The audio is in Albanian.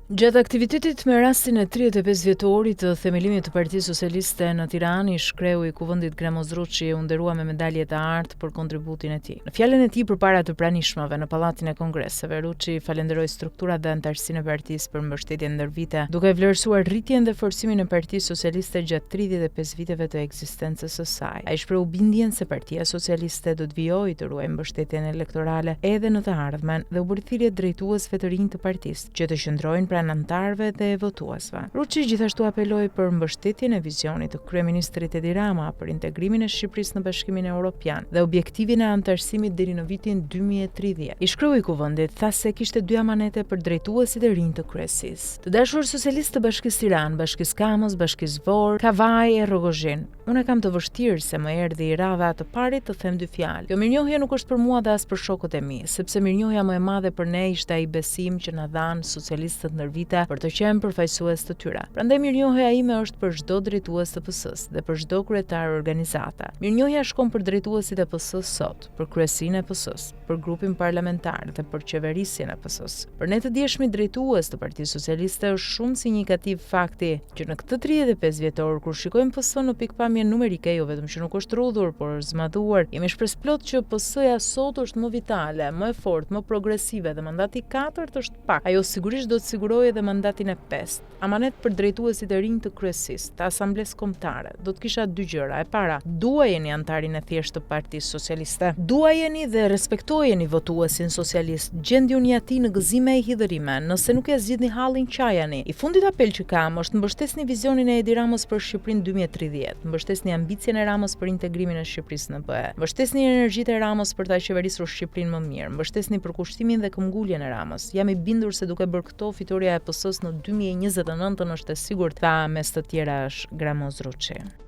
Gjatë aktivitetit me rastin e 35 vjetorit të themelimit të Partisë Socialiste në Tiranë, shkreu i Kuvendit Gramo Zruçi u nderua me medalje të artë për kontributin e tij. Në fjalën e tij përpara të pranishmave në Pallatin e Kongreseve, Ruçi falenderoi strukturat dhe anëtarësinë e partisë për mbështetjen ndër vite, duke vlerësuar rritjen dhe forcimin e Partisë Socialiste gjatë 35 viteve të ekzistencës së saj. Ai shprehu bindjen se Partia Socialiste do të vijojë të ruajë mbështetjen elektorale edhe në të ardhmen dhe u bëri thirrje drejtuesve të rinj të partisë që të qëndrojnë anëtarëve dhe votuesve. Ruçi gjithashtu apeloi për mbështetjen e vizionit të kryeministrit Edi Rama për integrimin e Shqipërisë në Bashkimin Evropian dhe objektivin e anëtarësimit deri në vitin 2030. I shkreu i Kuvendit tha se kishte dy amanete për drejtuesit e rinj të kryesisë. Të dashur socialistë të Bashkisë Tiranë, Bashkisë Kamës, Bashkisë Vorë, Kavaj e Rrogozhin, unë kam të vështirë se më erdhi i radha të parit të them dy fjalë. Kjo mirënjohje nuk është për mua dhe as për shokët e mi, sepse mirënjohja më e madhe për ne ishte ai besim që na dhanë socialistët ndër vite për të qenë përfaqësues të tyre. Prandaj mirënjohja ime është për çdo drejtues të PS-së dhe për çdo kryetar organizate. Mirënjohja shkon për drejtuesit e PS-së sot, për kryesinë e PS-së, për grupin parlamentar dhe për qeverisjen e PS-së. Për ne të dieshmit drejtues të Partisë Socialiste është shumë signifikativ fakti që në këtë 35 vjetor kur shikojmë PS-n në pikpamje numerike, jo vetëm që nuk është rrudhur, por është zmadhuar, jemi shpresplot që PS-ja sot është më vitale, më e fortë, më progresive dhe mandati 4 është pak. Ajo sigurisht do të sigurojë edhe mandatin e 5. Amanet për drejtuesit e rinj të kryesisë, të asamblesë kombëtare. Do të kisha dy gjëra. E para, duajeni antarin e thjeshtë të Partisë Socialiste. Duajeni dhe respektojeni votuesin socialist. Gjendjuni atij në gëzime e hidhërime. Nëse nuk ja zgjidhni hallin, qajani. I fundit apel që kam është mbështesni vizionin e Edi Ramës për Shqipërinë 2030. Mbështesni ambicien e Ramës për integrimin e Shqipërisë në BE. Mbështesni energjitë e Ramës për ta qeverisur Shqipërinë më mirë. Mbështesni përkushtimin dhe këmbguljen e Ramës. Jam i bindur se duke bërë këto, fitoria e PS-së në 2029 është e sigurt, tha mes të tjerash Gramo Zruçi.